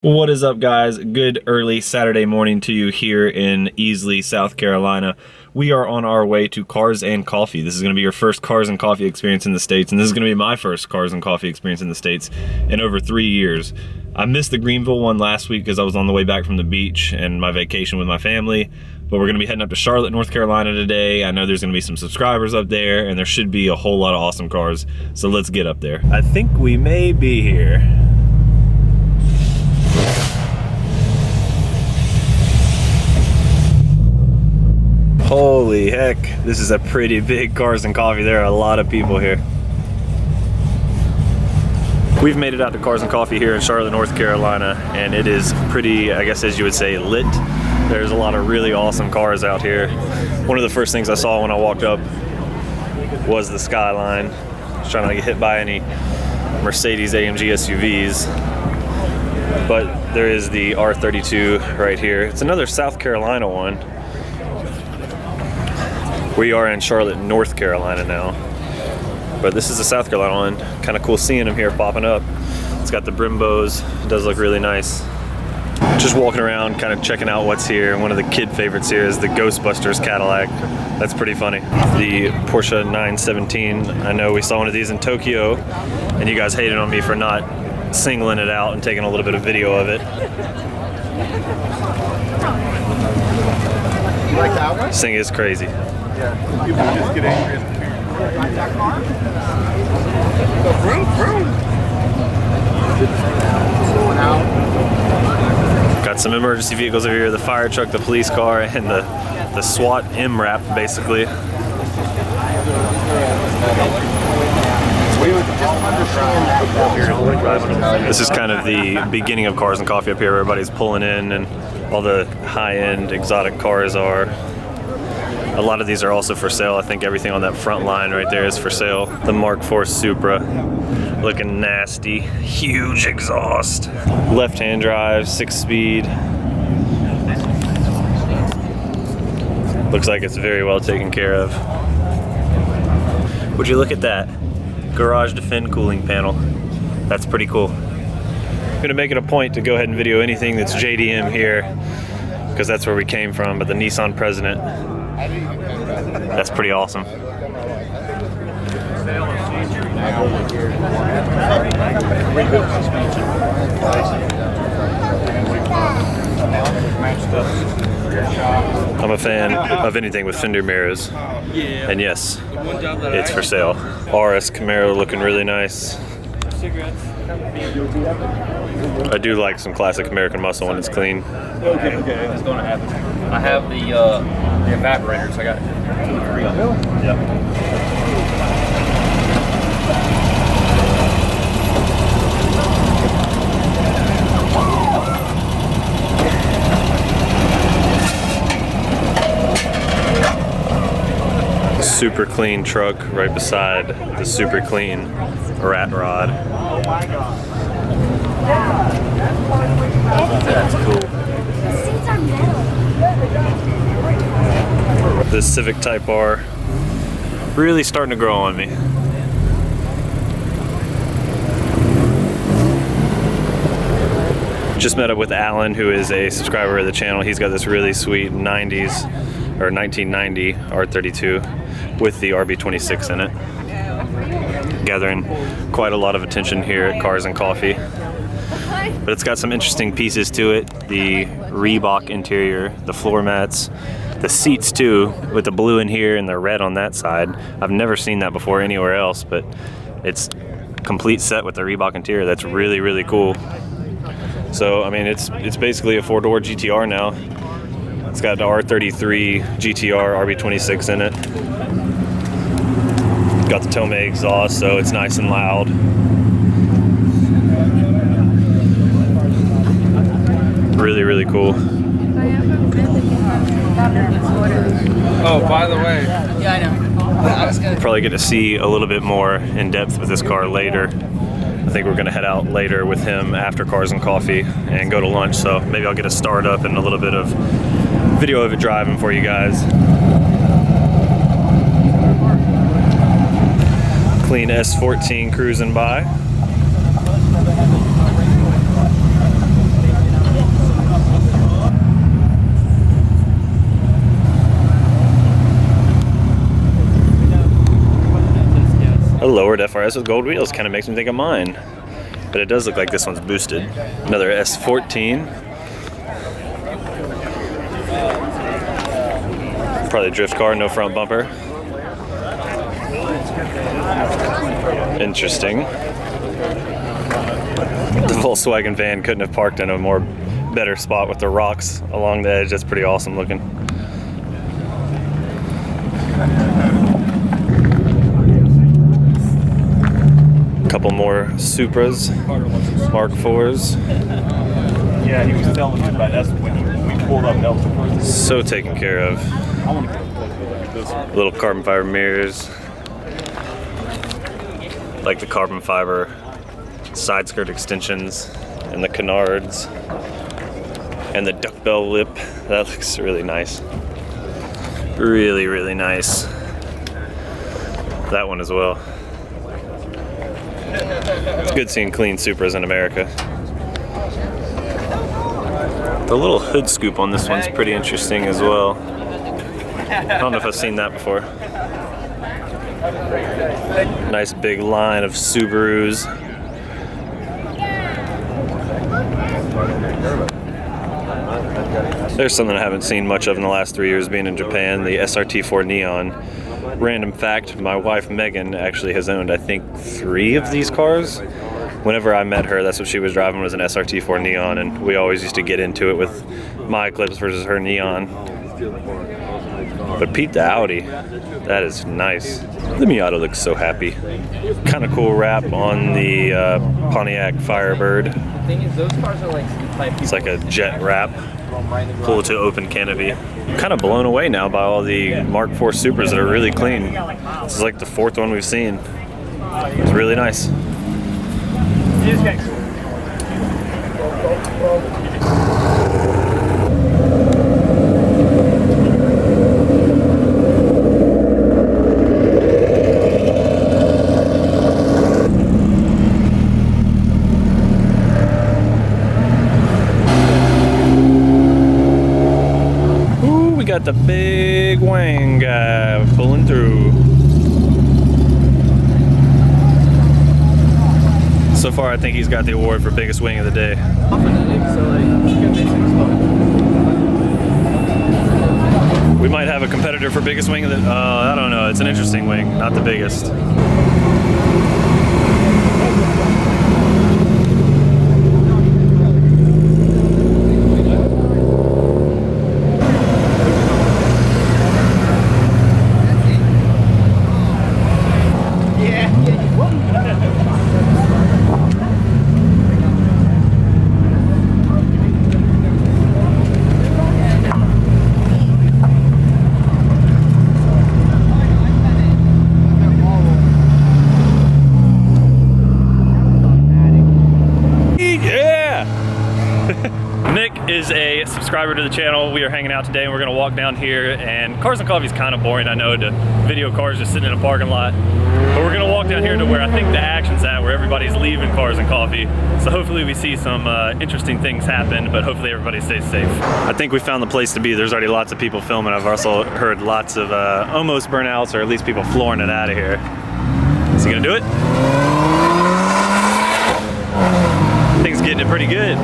What is up, guys? Good early Saturday morning to you here in Easley, South Carolina. We are on our way to Cars and Coffee. This is going to be your first Cars and Coffee experience in the States, and this is going to be my first Cars and Coffee experience in the States in over 3 years. I missed the Greenville one last week because I was on the way back from the beach and my vacation with my family, but we're going to be heading up to Charlotte, North Carolina today. I know there's going to be some subscribers up there, and there should be a whole lot of awesome cars, so let's get up there. I think we may be here. Holy heck, this is a pretty big Cars and Coffee. There are a lot of people here. We've made it out to Cars and Coffee here in Charlotte, North Carolina, and it is pretty, I guess as you would say, lit. There's a lot of really awesome cars out here. One of the first things I saw when I walked up was the Skyline. I was trying not to get hit by any Mercedes AMG SUVs. But there is the R32 right here. It's another South Carolina one. We are in Charlotte, North Carolina now, but this is the South Carolina one. Kind of cool seeing them here popping up. It's got the Brimbos. It does look really nice. Just walking around, kind of checking out what's here. One of the kid favorites here is the Ghostbusters Cadillac. That's pretty funny. The Porsche 917. I know we saw one of these in Tokyo, and you guys hated on me for not singling it out and taking a little bit of video of it. You like that one? This thing is crazy. Yeah, people just get angry. Like that car? Go vroom, vroom. Slowing out. Got some emergency vehicles over here, the fire truck, the police car, and the SWAT MRAP, basically. This is kind of the beginning of Cars and Coffee up here. Everybody's pulling in and all the high-end exotic cars are. A lot of these are also for sale. I think everything on that front line right there is for sale. The Mark IV Supra, looking nasty. Huge exhaust. Left-hand drive, 6-speed. Looks like it's very well taken care of. Would you look at that? Garage Defend cooling panel. That's pretty cool. I'm gonna make it a point to go ahead and video anything that's JDM here, because that's where we came from, but the Nissan President, that's pretty awesome. I'm a fan of anything with fender mirrors, and yes, it's for sale. RS Camaro looking really nice. I do like some classic American muscle when it's clean. Okay, it's going to happen. I have the evaporators. I got 2 or 3 of them. Yep. Super clean truck right beside the super clean rat rod. Oh my God. That's cool. The Civic Type R really starting to grow on me. Just met up with Alan, who is a subscriber of the channel. He's got this really sweet 90s or 1990 R32 with the RB26 in it. Gathering quite a lot of attention here at Cars and Coffee. But it's got some interesting pieces to it. The Reebok interior, the floor mats, the seats too, with the blue in here and the red on that side. I've never seen that before anywhere else, but it's complete set with the Reebok interior. That's really, really cool. So, I mean, it's basically a 4-door GTR now. It's got the R33 GTR RB26 in it. Got the Tomei exhaust, so it's nice and loud. Really, really cool. Oh, by the way. Yeah, I know. Probably get to see a little bit more in depth with this car later. I think we're gonna head out later with him after Cars and Coffee and go to lunch, so maybe I'll get a start up and a little bit of video of it driving for you guys. Clean S14 cruising by. lowered FRS with gold wheels. Kind of makes me think of mine. But it does look like this one's boosted. Another S14. Probably a drift car, no front bumper. Interesting. The Volkswagen van couldn't have parked in a more better spot with the rocks along the edge. That's pretty awesome looking. Couple more Supras, Mark IVs. Yeah, he was telling me about that when we pulled up. That was the first thing. So taken care of. I want to get a close look at this one. Little carbon fiber mirrors. Like the carbon fiber side skirt extensions and the canards and the duck bell lip. That looks really nice. Really, really nice. That one as well. It's good seeing clean Supras in America. The little hood scoop on this one's pretty interesting as well. I don't know if I've seen that before. Nice big line of Subarus. There's something I haven't seen much of in the last 3 years being in Japan, the SRT4 Neon. Random fact, my wife Megan actually has owned, I think, 3 of these cars. Whenever I met her, that's what she was driving, was an SRT4 Neon, and we always used to get into it with my Eclipse versus her Neon. But Pete the Audi, that is nice. The Miata looks so happy. Kind of cool wrap on the Pontiac Firebird. The thing is, those cars are like the type It's like a jet wrap, full to open canopy. I'm kind of blown away now by all the Mark IV Supras that are really clean. This is like the 4th one we've seen. It's really nice. Ooh, we got the big wang guy pulling through. So far, I think he's got the award for biggest wing of the day. We might have a competitor for biggest wing of the. I don't know. It's an interesting wing, not the biggest. Is a subscriber to the channel. We are hanging out today and we're gonna walk down here, and Cars and Coffee is kind of boring, I know, to video cars just sitting in a parking lot, but we're gonna walk down here to where I think the action's at, where everybody's leaving Cars and Coffee. So hopefully we see some interesting things happen, but hopefully everybody stays safe. I think we found the place to be. There's already lots of people filming. I've also heard lots of almost burnouts, or at least people flooring it out of here. Is he gonna do it? I think he's getting it pretty good.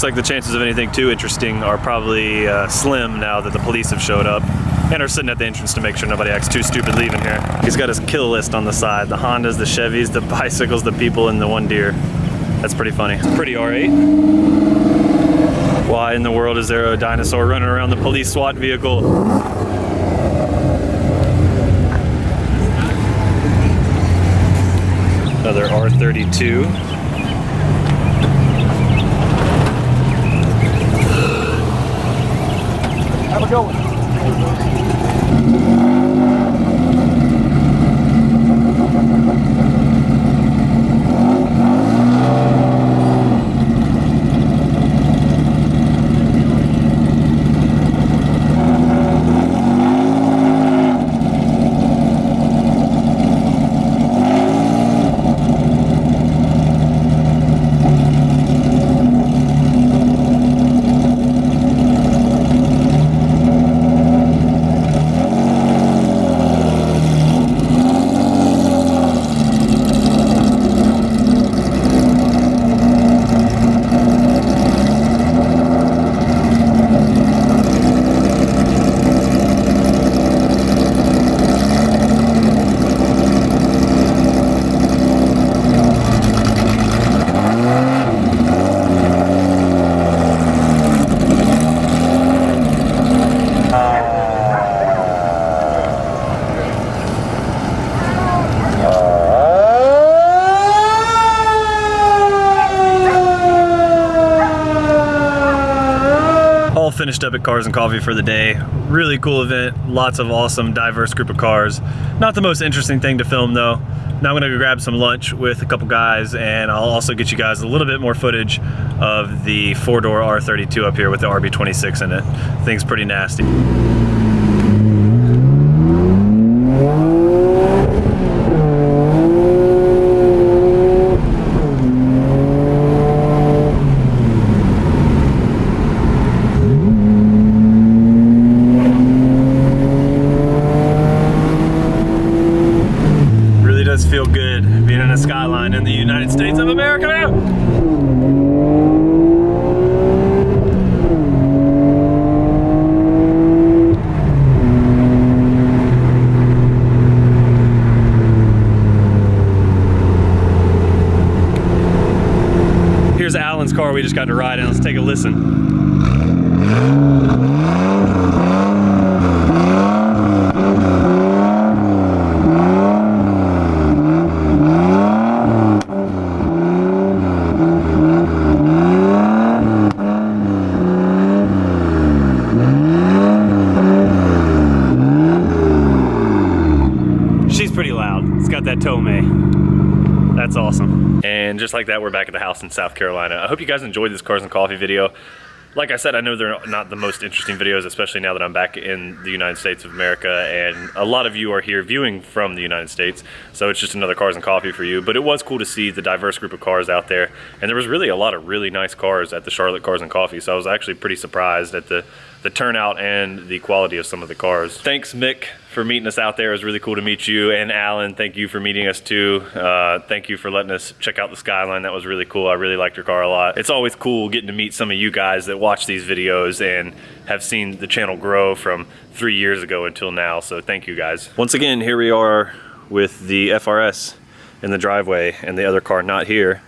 Looks like the chances of anything too interesting are probably slim now that the police have showed up and are sitting at the entrance to make sure nobody acts too stupid leaving here. He's got his kill list on the side. The Hondas, the Chevys, the bicycles, the people, and the one deer. That's pretty funny. It's pretty R8. Why in the world is there a dinosaur running around the police SWAT vehicle? Another R32. Have a go. Finished up at Cars and Coffee for the day. Really cool event, lots of awesome, diverse group of cars. Not the most interesting thing to film though. Now I'm gonna go grab some lunch with a couple guys, and I'll also get you guys a little bit more footage of the 4-door R32 up here with the RB26 in it. Thing's pretty nasty. Feel good being in a Skyline in the United States of America. Here's Alan's car we just got to ride in. Let's take a listen. Pretty loud. It's got that Tomei. That's awesome. And just like that, we're back at the house in South Carolina. I hope you guys enjoyed this Cars and Coffee video. Like I said, I know they're not the most interesting videos, especially now that I'm back in the United States of America, and a lot of you are here viewing from the United States, so it's just another Cars and Coffee for you. But it was cool to see the diverse group of cars out there, and there was really a lot of really nice cars at the Charlotte Cars and Coffee, so I was actually pretty surprised at the turnout and the quality of some of the cars. Thanks, Mick, for meeting us out there. It was really cool to meet you. And Alan, thank you for meeting us too. Thank you for letting us check out the Skyline. That was really cool. I really liked your car a lot. It's always cool getting to meet some of you guys that watch these videos and have seen the channel grow from 3 years ago until now. So thank you guys. Once again, here we are with the FRS in the driveway and the other car not here.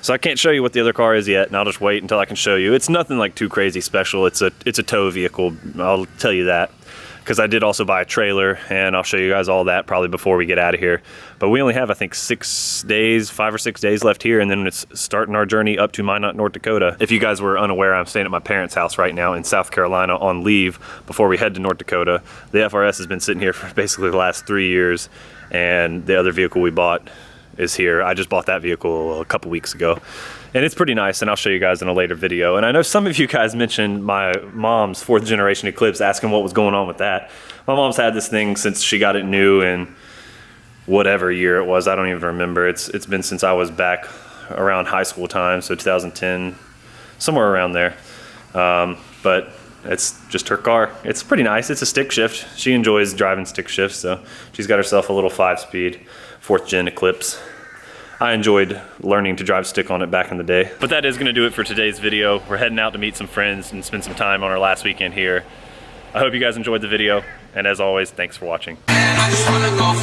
So I can't show you what the other car is yet, and I'll just wait until I can show you. It's nothing like too crazy special. It's a tow vehicle, I'll tell you that. Because I did also buy a trailer, and I'll show you guys all that probably before we get out of here. But we only have, I think, 6 days, 5 or 6 days left here, and then it's starting our journey up to Minot, North Dakota. If you guys were unaware, I'm staying at my parents' house right now in South Carolina on leave before we head to North Dakota. The FRS has been sitting here for basically the last 3 years, and the other vehicle we bought is here. I just bought that vehicle a couple weeks ago, and it's pretty nice, and I'll show you guys in a later video. And I know some of you guys mentioned my mom's 4th generation Eclipse, asking what was going on with that. My mom's had this thing since she got it new in whatever year it was. I don't even remember. It's been since I was back around high school time, so 2010, somewhere around there. But it's just her car. It's pretty nice. It's a stick shift. She enjoys driving stick shifts, so she's got herself a little 5-speed 4th gen Eclipse. I enjoyed learning to drive stick on it back in the day. But that is gonna do it for today's video. We're heading out to meet some friends and spend some time on our last weekend here. I hope you guys enjoyed the video, and as always, thanks for watching. I just wanna go